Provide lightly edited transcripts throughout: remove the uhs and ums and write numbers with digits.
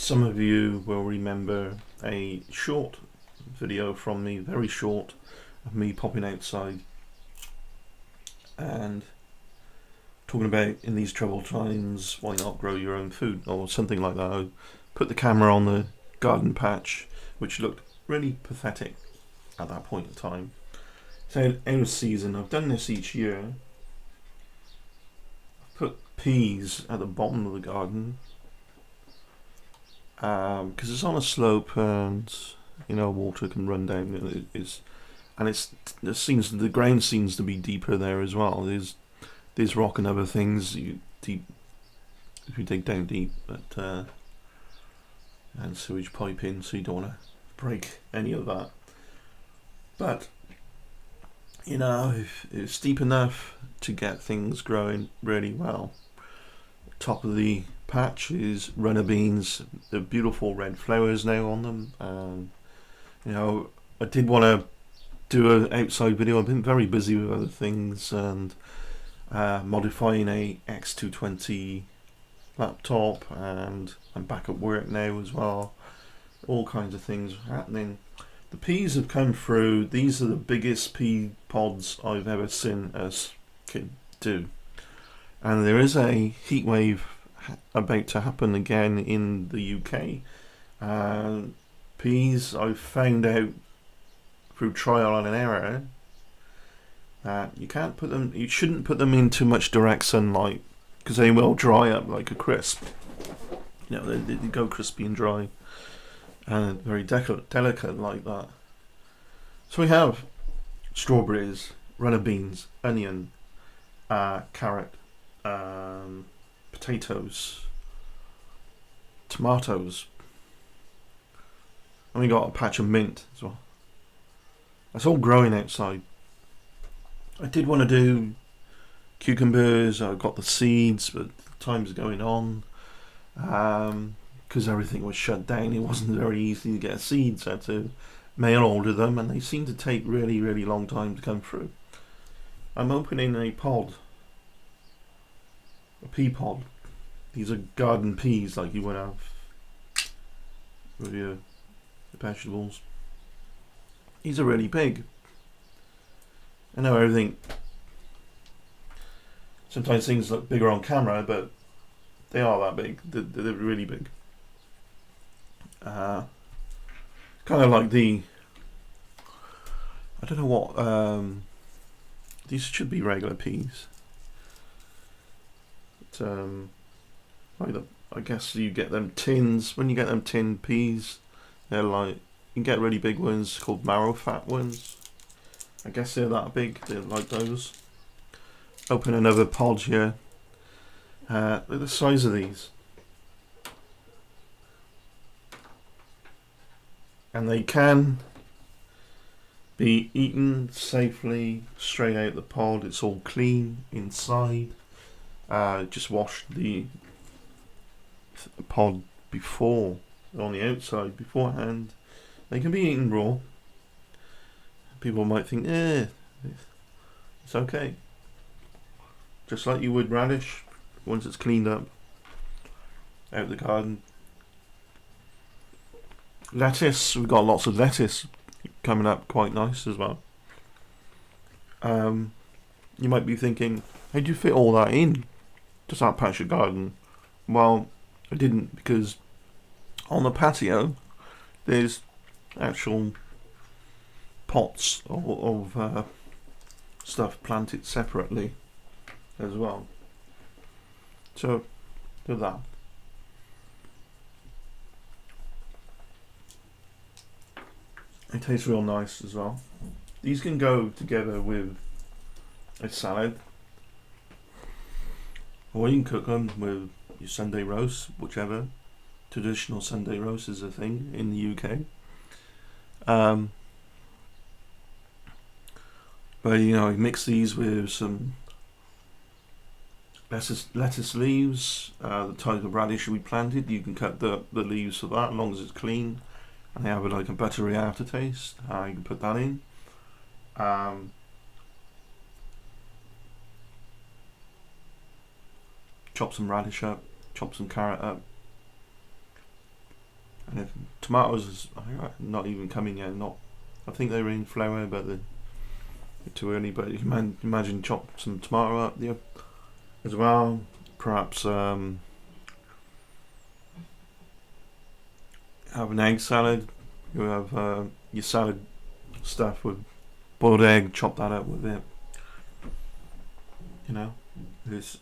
Some of you will remember a short video from me, very short, of me popping outside and talking about in these troubled times, why not grow your own food or something like that. I put the camera on the garden patch, which looked really pathetic at that point in time. So out of season, I've done this each year. I've put peas at the bottom of the garden because it's on a slope and water can run down. The ground seems to be deeper there as well. There's rock and other things deep if you dig down deep, but and sewage pipe in, so you don't want to break any of that. But if it's steep enough to get things growing really well. Top of the patch is runner beans. The beautiful red flowers now on them. I did want to do an outside video. I've been very busy with other things and modifying a X220 laptop, and I'm back at work now as well. All kinds of things happening. The peas have come through. These are the biggest pea pods I've ever seen us do. And there is a heat wave about to happen again in the UK. Peas, I've found out through trial and error that you shouldn't put them in too much direct sunlight because they will dry up like a crisp. They go crispy and dry and very delicate like that. So we have strawberries, runner beans, onion, carrot, potatoes, tomatoes, and we got a patch of mint as well. That's all growing outside. I did want to do cucumbers. I got the seeds, but time's going on because everything was shut down. It wasn't very easy to get seeds. I had to mail order them, and they seem to take really, really long time to come through. I'm opening a pea pod. These are garden peas like you would have with your vegetables. These are really big. I know sometimes things look bigger on camera, but they are that big. They're really big. Kind of like I don't know what, these should be regular peas. But, I guess you get them tins. When you get them tin peas, they're like, you can get really big ones called marrow fat ones. I guess they're that big. They're like those. Open another pod here. Look at the size of these. And they can be eaten safely straight out the pod. It's all clean inside. Just wash the pod on the outside beforehand. They can be eaten raw. People might think, it's okay. Just like you would radish once it's cleaned up out the garden. Lettuce, we've got lots of lettuce coming up, quite nice as well. You might be thinking, how do you fit all that in? Just that patch of garden? Well, I didn't, because on the patio there's actual pots of stuff planted separately as well. So do that. It tastes real nice as well. These can go together with a salad, or you can cook them with your Sunday roast, whichever. Traditional Sunday roast is a thing in the UK. But you mix these with some lettuce leaves, the type of radish we planted. You can cut the leaves for that as long as it's clean, and they have like a buttery aftertaste. You can put that in. Chop some radish up, chop some carrot up, And if tomatoes are not even coming yet, I think they're in flower, but they're too early. But you can imagine chop some tomato up there as well. Perhaps have an egg salad. You have your salad stuff with boiled egg. Chop that up with it. You know,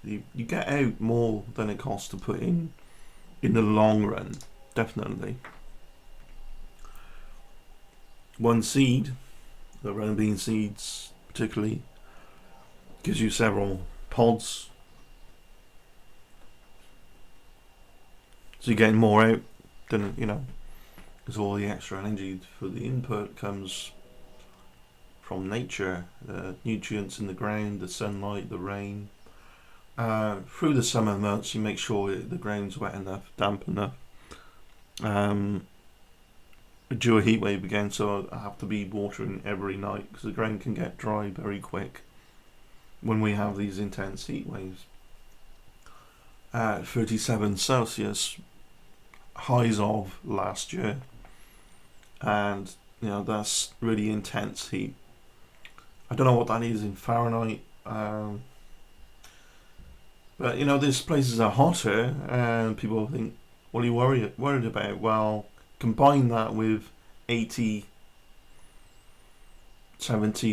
you get out more than it costs to put in the long run. Definitely. One seed, the runner bean seeds particularly, gives you several pods. So you're getting more out than, because all the extra energy for the input comes from nature, the nutrients in the ground, the sunlight, the rain. Through the summer months, you make sure the ground's wet enough, damp enough. Due a heat wave again, so I have to be watering every night because the ground can get dry very quick when we have these intense heat waves. 37 Celsius highs of last year, and that's really intense heat. I don't know what that is in Fahrenheit, but these places are hotter, and people think, what are you worried about? Well, combine that with 70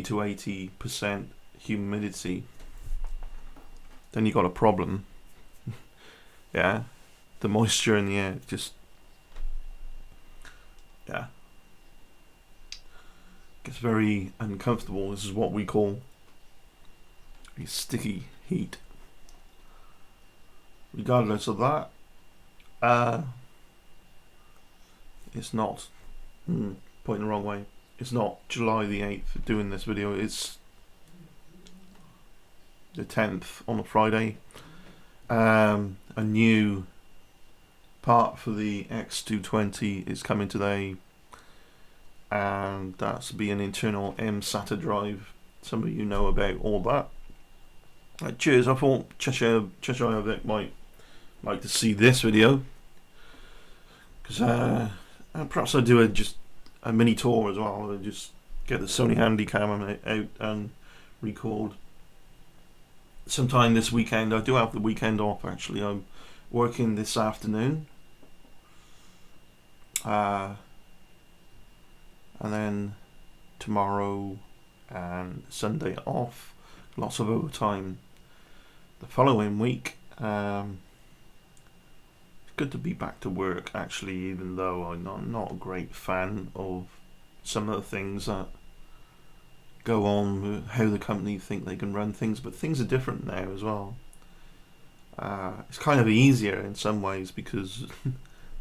to 80% humidity, then you got a problem. Yeah, the moisture in the air just, gets very uncomfortable. This is what we call a sticky heat. Regardless of that, it's not pointing the wrong way. It's not July the 8th doing this video. It's the 10th on a Friday. A new part for the X220 is coming today, and that's be an internal mSATA drive. Some of you know about all that. Cheers. I thought Cheshire might like to see this video, because perhaps I'll do just a mini tour as well. I'll just get the Sony Handycam out and record sometime this weekend. I do have the weekend off, actually. I'm working this afternoon, and then tomorrow and Sunday off. Lots of overtime the following week. Good to be back to work, actually, even though I'm not a great fan of some of the things that go on, how the company think they can run things, but things are different now as well. It's kind of easier in some ways because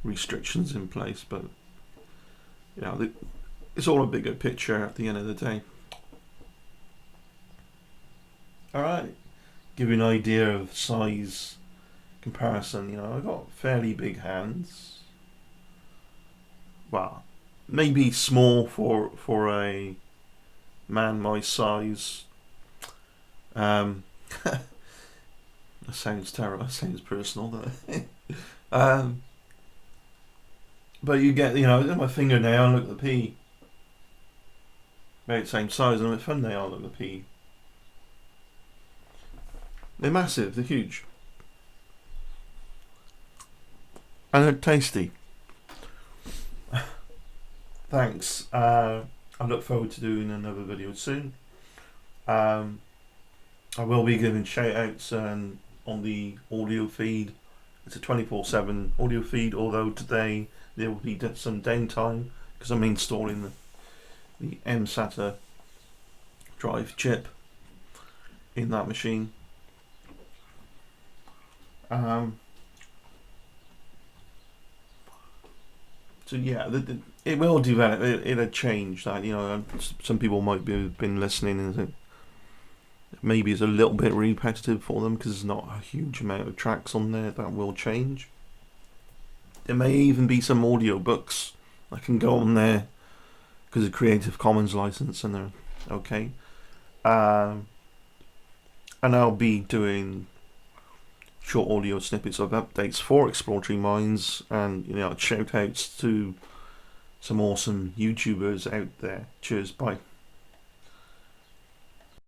restrictions in place, but it's all a bigger picture at the end of the day. Alright, give you an idea of size comparison. I've got fairly big hands. Well, maybe small for a man my size. That sounds terrible. That sounds personal. But you get, my fingernail, look at the P. About the same size, and my thumbnail, look at the P. They're massive. They're huge. And they're tasty. Thanks. I look forward to doing another video soon. I will be giving shout outs on the audio feed. It's a 24/7 audio feed, although today there will be some downtime because I'm installing the mSATA drive chip in that machine. So yeah, it will develop. It'll change. That some people might be been listening and think maybe it's a little bit repetitive for them because there's not a huge amount of tracks on there. That will change. There may even be some audio books that can go on there because of Creative Commons license, and they're okay. And I'll be doing short audio snippets of updates for Exploratory Minds, and shout outs to some awesome YouTubers out there. Cheers, bye.